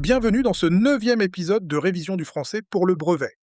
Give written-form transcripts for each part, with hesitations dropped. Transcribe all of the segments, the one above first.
Bienvenue dans ce 9e épisode de Révision du français pour le brevet.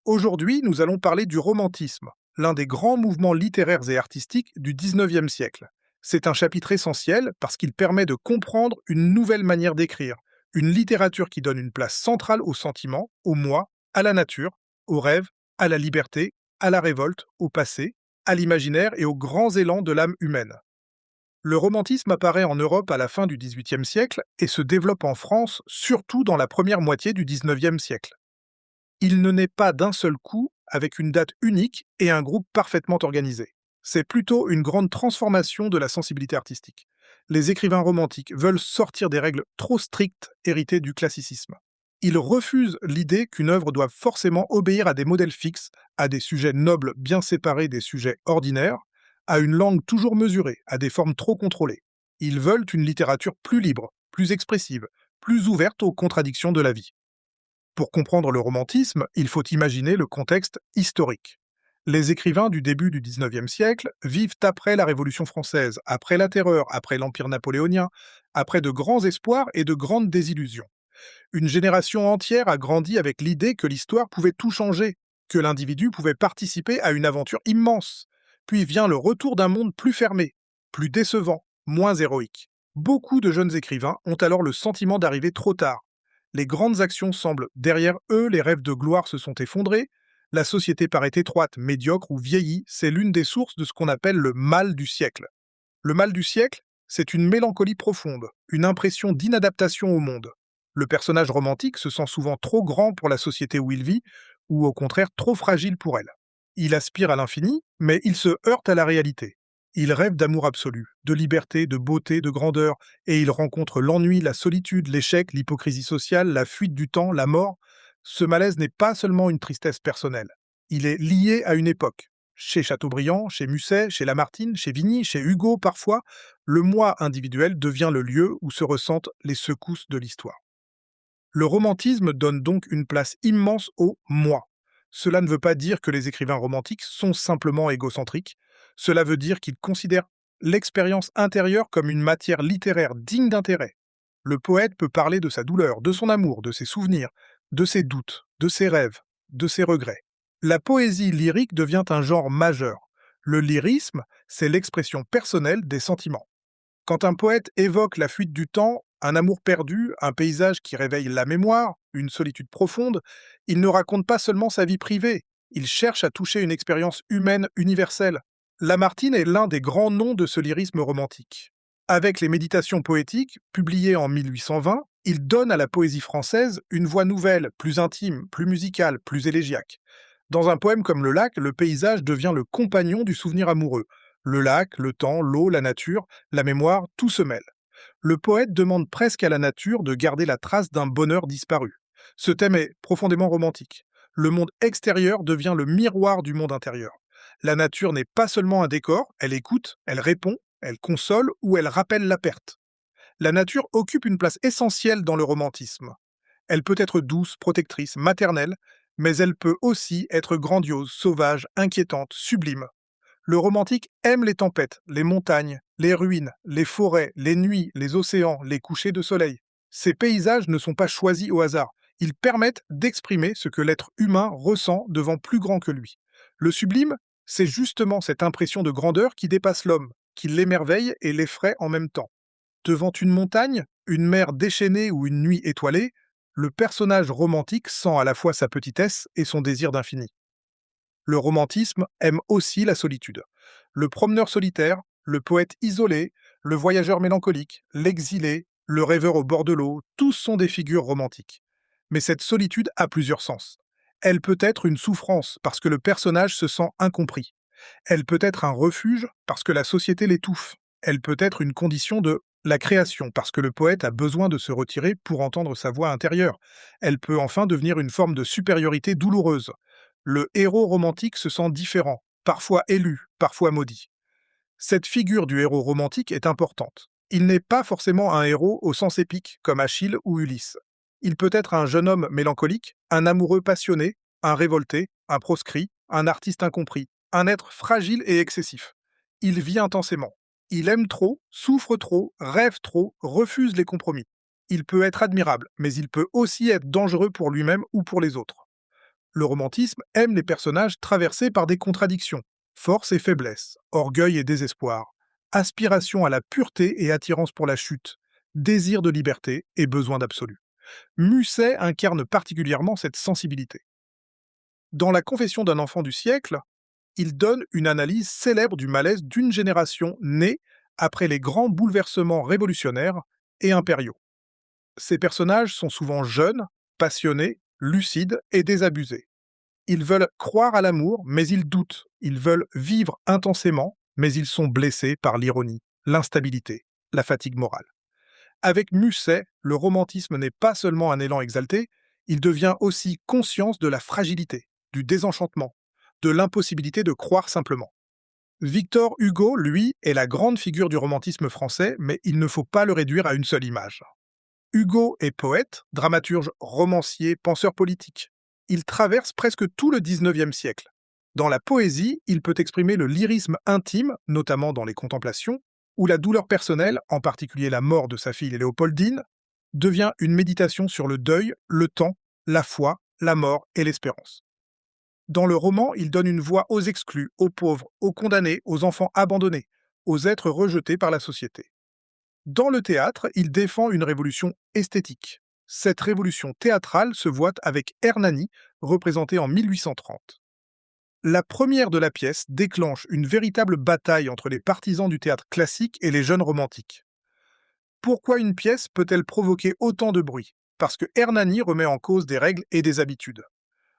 Aujourd'hui, nous allons parler du romantisme, l'un des grands mouvements littéraires et artistiques du 19e siècle. C'est un chapitre essentiel parce qu'il permet de comprendre une nouvelle manière d'écrire, une littérature qui donne une place centrale aux sentiments, au moi, à la nature, au rêve, à la liberté, à la révolte, au passé, à l'imaginaire et aux grands élans de l'âme humaine. Le romantisme apparaît en Europe à la fin du XVIIIe siècle et se développe en France surtout dans la première moitié du XIXe siècle. Il ne naît pas d'un seul coup avec une date unique et un groupe parfaitement organisé. C'est plutôt une grande transformation de la sensibilité artistique. Les écrivains romantiques veulent sortir des règles trop strictes héritées du classicisme. Ils refusent l'idée qu'une œuvre doive forcément obéir à des modèles fixes, à des sujets nobles bien séparés des sujets ordinaires, à une langue toujours mesurée, à des formes trop contrôlées. Ils veulent une littérature plus libre, plus expressive, plus ouverte aux contradictions de la vie. Pour comprendre le romantisme, il faut imaginer le contexte historique. Les écrivains du début du XIXe siècle vivent après la Révolution française, après la Terreur, après l'Empire napoléonien, après de grands espoirs et de grandes désillusions. Une génération entière a grandi avec l'idée que l'histoire pouvait tout changer, que l'individu pouvait participer à une aventure immense. Puis vient le retour d'un monde plus fermé, plus décevant, moins héroïque. Beaucoup de jeunes écrivains ont alors le sentiment d'arriver trop tard. Les grandes actions semblent derrière eux, les rêves de gloire se sont effondrés, la société paraît étroite, médiocre ou vieillie, c'est l'une des sources de ce qu'on appelle le mal du siècle. Le mal du siècle, c'est une mélancolie profonde, une impression d'inadaptation au monde. Le personnage romantique se sent souvent trop grand pour la société où il vit, ou au contraire trop fragile pour elle. Il aspire à l'infini, mais il se heurte à la réalité. Il rêve d'amour absolu, de liberté, de beauté, de grandeur, et il rencontre l'ennui, la solitude, l'échec, l'hypocrisie sociale, la fuite du temps, la mort. Ce malaise n'est pas seulement une tristesse personnelle. Il est lié à une époque. Chez Chateaubriand, chez Musset, chez Lamartine, chez Vigny, chez Hugo parfois, le moi individuel devient le lieu où se ressentent les secousses de l'histoire. Le romantisme donne donc une place immense au moi. Cela ne veut pas dire que les écrivains romantiques sont simplement égocentriques, cela veut dire qu'ils considèrent l'expérience intérieure comme une matière littéraire digne d'intérêt. Le poète peut parler de sa douleur, de son amour, de ses souvenirs, de ses doutes, de ses rêves, de ses regrets. La poésie lyrique devient un genre majeur. Le lyrisme, c'est l'expression personnelle des sentiments. Quand un poète évoque la fuite du temps, un amour perdu, un paysage qui réveille la mémoire, une solitude profonde, il ne raconte pas seulement sa vie privée, il cherche à toucher une expérience humaine universelle. Lamartine est l'un des grands noms de ce lyrisme romantique. Avec les Méditations poétiques, publiées en 1820, il donne à la poésie française une voix nouvelle, plus intime, plus musicale, plus élégiaque. Dans un poème comme Le Lac, le paysage devient le compagnon du souvenir amoureux. Le lac, le temps, l'eau, la nature, la mémoire, tout se mêle. Le poète demande presque à la nature de garder la trace d'un bonheur disparu. Ce thème est profondément romantique. Le monde extérieur devient le miroir du monde intérieur. La nature n'est pas seulement un décor, elle écoute, elle répond, elle console ou elle rappelle la perte. La nature occupe une place essentielle dans le romantisme. Elle peut être douce, protectrice, maternelle, mais elle peut aussi être grandiose, sauvage, inquiétante, sublime. Le romantique aime les tempêtes, les montagnes, les ruines, les forêts, les nuits, les océans, les couchers de soleil. Ces paysages ne sont pas choisis au hasard. Ils permettent d'exprimer ce que l'être humain ressent devant plus grand que lui. Le sublime, c'est justement cette impression de grandeur qui dépasse l'homme, qui l'émerveille et l'effraie en même temps. Devant une montagne, une mer déchaînée ou une nuit étoilée, le personnage romantique sent à la fois sa petitesse et son désir d'infini. Le romantisme aime aussi la solitude. Le promeneur solitaire, le poète isolé, le voyageur mélancolique, l'exilé, le rêveur au bord de l'eau, tous sont des figures romantiques. Mais cette solitude a plusieurs sens. Elle peut être une souffrance parce que le personnage se sent incompris. Elle peut être un refuge parce que la société l'étouffe. Elle peut être une condition de la création parce que le poète a besoin de se retirer pour entendre sa voix intérieure. Elle peut enfin devenir une forme de supériorité douloureuse. Le héros romantique se sent différent, parfois élu, parfois maudit. Cette figure du héros romantique est importante. Il n'est pas forcément un héros au sens épique, comme Achille ou Ulysse. Il peut être un jeune homme mélancolique, un amoureux passionné, un révolté, un proscrit, un artiste incompris, un être fragile et excessif. Il vit intensément. Il aime trop, souffre trop, rêve trop, refuse les compromis. il peut être admirable, mais il peut aussi être dangereux pour lui-même ou pour les autres. Le romantisme aime les personnages traversés par des contradictions, force et faiblesse, orgueil et désespoir, aspiration à la pureté et attirance pour la chute, désir de liberté et besoin d'absolu. Musset incarne particulièrement cette sensibilité. Dans La Confession d'un enfant du siècle, il donne une analyse célèbre du malaise d'une génération née après les grands bouleversements révolutionnaires et impériaux. Ces personnages sont souvent jeunes, passionnés, lucides et désabusés. Ils veulent croire à l'amour, mais ils doutent. Ils veulent vivre intensément, mais ils sont blessés par l'ironie, l'instabilité, la fatigue morale. Avec Musset, le romantisme n'est pas seulement un élan exalté, il devient aussi conscience de la fragilité, du désenchantement, de l'impossibilité de croire simplement. Victor Hugo, lui, est la grande figure du romantisme français, mais il ne faut pas le réduire à une seule image. Hugo est poète, dramaturge, romancier, penseur politique. Il traverse presque tout le XIXe siècle. Dans la poésie, il peut exprimer le lyrisme intime, notamment dans les Contemplations, où la douleur personnelle, en particulier la mort de sa fille Léopoldine, devient une méditation sur le deuil, le temps, la foi, la mort et l'espérance. Dans le roman, il donne une voix aux exclus, aux pauvres, aux condamnés, aux enfants abandonnés, aux êtres rejetés par la société. Dans le théâtre, il défend une révolution esthétique. Cette révolution théâtrale se voit avec Hernani, représenté en 1830. La première de la pièce déclenche une véritable bataille entre les partisans du théâtre classique et les jeunes romantiques. Pourquoi une pièce peut-elle provoquer autant de bruit? Parce que Hernani remet en cause des règles et des habitudes.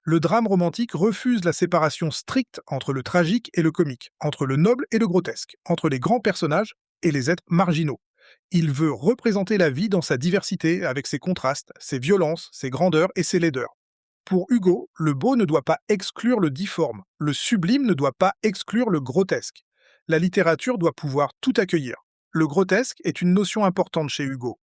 Le drame romantique refuse la séparation stricte entre le tragique et le comique, entre le noble et le grotesque, entre les grands personnages et les êtres marginaux. Il veut représenter la vie dans sa diversité, avec ses contrastes, ses violences, ses grandeurs et ses laideurs. Pour Hugo, le beau ne doit pas exclure le difforme, le sublime ne doit pas exclure le grotesque. La littérature doit pouvoir tout accueillir. Le grotesque est une notion importante chez Hugo.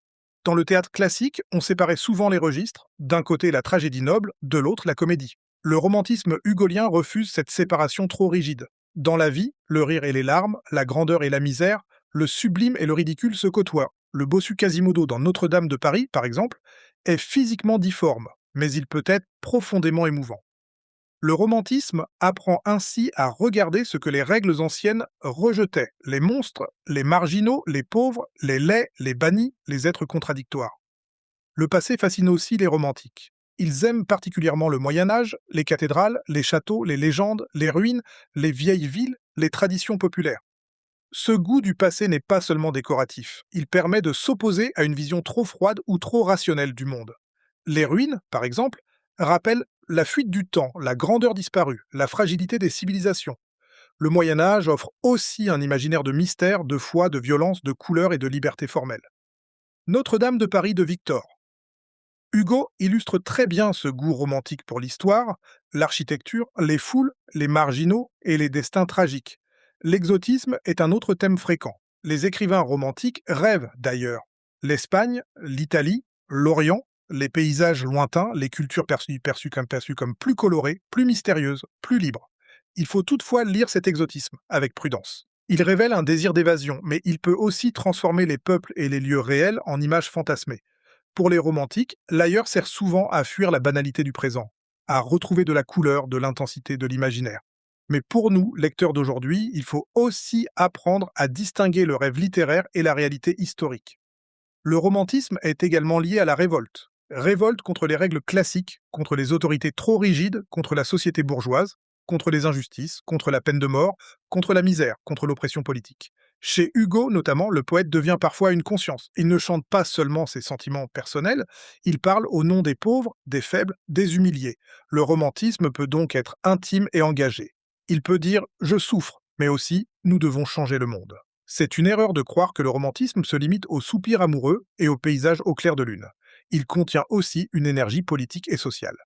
Dans le théâtre classique, on séparait souvent les registres, d'un côté la tragédie noble, de l'autre la comédie. Le romantisme hugolien refuse cette séparation trop rigide. Dans la vie, le rire et les larmes, la grandeur et la misère, le sublime et le ridicule se côtoient. Le bossu Quasimodo dans Notre-Dame de Paris, par exemple, est physiquement difforme, mais il peut être profondément émouvant. Le romantisme apprend ainsi à regarder ce que les règles anciennes rejetaient, les monstres, les marginaux, les pauvres, les laids, les bannis, les êtres contradictoires. Le passé fascine aussi les romantiques. Ils aiment particulièrement le Moyen-Âge, les cathédrales, les châteaux, les légendes, les ruines, les vieilles villes, les traditions populaires. Ce goût du passé n'est pas seulement décoratif, il permet de s'opposer à une vision trop froide ou trop rationnelle du monde. Les ruines, par exemple, rappellent la fuite du temps, la grandeur disparue, la fragilité des civilisations. Le Moyen-Âge offre aussi un imaginaire de mystère, de foi, de violence, de couleur et de liberté formelle. Notre-Dame de Paris de Victor. Hugo illustre très bien ce goût romantique pour l'histoire, l'architecture, les foules, les marginaux et les destins tragiques. L'exotisme est un autre thème fréquent. Les écrivains romantiques rêvent d'ailleurs. L'Espagne, l'Italie, l'Orient, les paysages lointains, les cultures perçues comme plus colorées, plus mystérieuses, plus libres. Il faut toutefois lire cet exotisme avec prudence. Il révèle un désir d'évasion, mais il peut aussi transformer les peuples et les lieux réels en images fantasmées. Pour les romantiques, l'ailleurs sert souvent à fuir la banalité du présent, à retrouver de la couleur, de l'intensité, de l'imaginaire. Mais pour nous, lecteurs d'aujourd'hui, il faut aussi apprendre à distinguer le rêve littéraire et la réalité historique. Le romantisme est également lié à la révolte. Révolte contre les règles classiques, contre les autorités trop rigides, contre la société bourgeoise, contre les injustices, contre la peine de mort, contre la misère, contre l'oppression politique. Chez Hugo, notamment, le poète devient parfois une conscience. Il ne chante pas seulement ses sentiments personnels, il parle au nom des pauvres, des faibles, des humiliés. Le romantisme peut donc être intime et engagé. Il peut dire « je souffre », mais aussi « nous devons changer le monde ». C'est une erreur de croire que le romantisme se limite aux soupirs amoureux et aux paysages au clair de lune. Il contient aussi une énergie politique et sociale.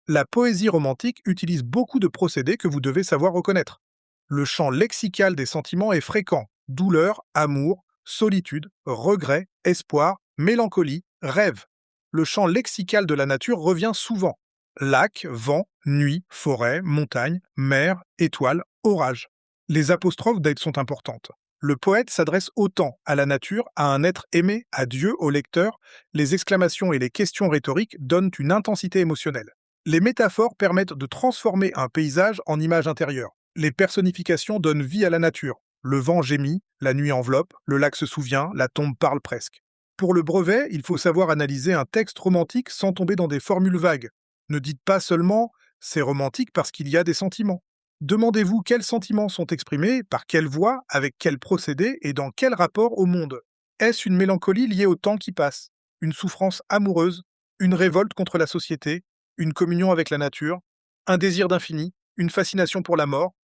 La poésie romantique utilise beaucoup de procédés que vous devez savoir reconnaître. Le champ lexical des sentiments est fréquent. Douleur, amour, solitude, regret, espoir, mélancolie, rêve. Le champ lexical de la nature revient souvent. Lac, vent, nuit, forêt, montagne, mer, étoile, orage. Les apostrophes d'aide sont importantes. Le poète s'adresse autant à la nature, à un être aimé, à Dieu, au lecteur. Les exclamations et les questions rhétoriques donnent une intensité émotionnelle. Les métaphores permettent de transformer un paysage en image intérieure. Les personnifications donnent vie à la nature. Le vent gémit, la nuit enveloppe, le lac se souvient, la tombe parle presque. Pour le brevet, il faut savoir analyser un texte romantique sans tomber dans des formules vagues. Ne dites pas seulement c'est romantique parce qu'il y a des sentiments. Demandez-vous quels sentiments sont exprimés, par quelle voix, avec quel procédé et dans quel rapport au monde. Est-ce une mélancolie liée au temps qui passe, une souffrance amoureuse, une révolte contre la société, une communion avec la nature, un désir d'infini, une fascination pour la mort,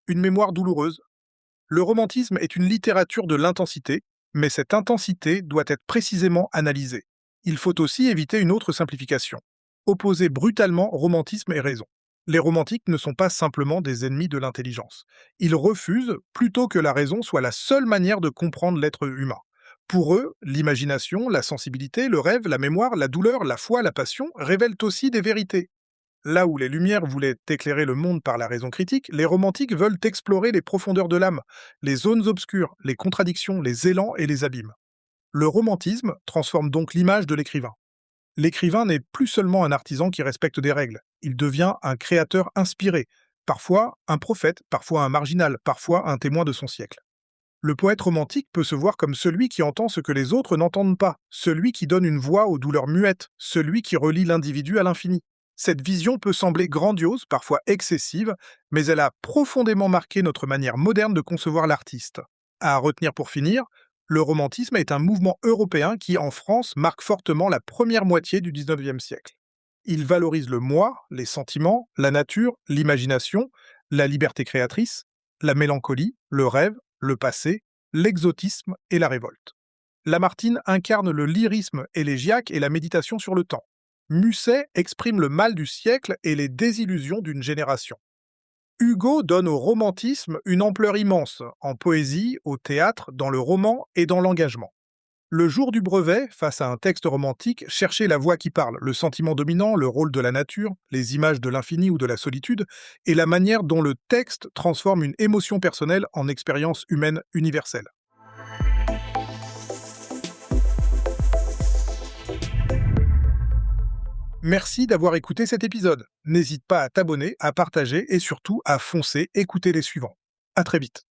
une mémoire douloureuse? Le romantisme est une littérature de l'intensité, mais cette intensité doit être précisément analysée. Il faut aussi éviter une autre simplification. Opposer brutalement romantisme et raison. Les romantiques ne sont pas simplement des ennemis de l'intelligence. Ils refusent plutôt que la raison soit la seule manière de comprendre l'être humain. Pour eux, l'imagination, la sensibilité, le rêve, la mémoire, la douleur, la foi, la passion révèlent aussi des vérités. Là où les Lumières voulaient éclairer le monde par la raison critique, les romantiques veulent explorer les profondeurs de l'âme, les zones obscures, les contradictions, les élans et les abîmes. Le romantisme transforme donc l'image de l'écrivain. L'écrivain n'est plus seulement un artisan qui respecte des règles, il devient un créateur inspiré, parfois un prophète, parfois un marginal, parfois un témoin de son siècle. Le poète romantique peut se voir comme celui qui entend ce que les autres n'entendent pas, celui qui donne une voix aux douleurs muettes, celui qui relie l'individu à l'infini. Cette vision peut sembler grandiose, parfois excessive, mais elle a profondément marqué notre manière moderne de concevoir l'artiste. À retenir pour finir, le romantisme est un mouvement européen qui, en France, marque fortement la première moitié du XIXe siècle. Il valorise le moi, les sentiments, la nature, l'imagination, la liberté créatrice, la mélancolie, le rêve, le passé, l'exotisme et la révolte. Lamartine incarne le lyrisme élégiaque et la méditation sur le temps. Musset exprime le mal du siècle et les désillusions d'une génération. Hugo donne au romantisme une ampleur immense, en poésie, au théâtre, dans le roman et dans l'engagement. Le jour du brevet, face à un texte romantique, cherchez la voix qui parle, le sentiment dominant, le rôle de la nature, les images de l'infini ou de la solitude, et la manière dont le texte transforme une émotion personnelle en expérience humaine universelle. Merci d'avoir écouté cet épisode. N'hésite pas à t'abonner, à partager et surtout à foncer écouter les suivants. À très vite.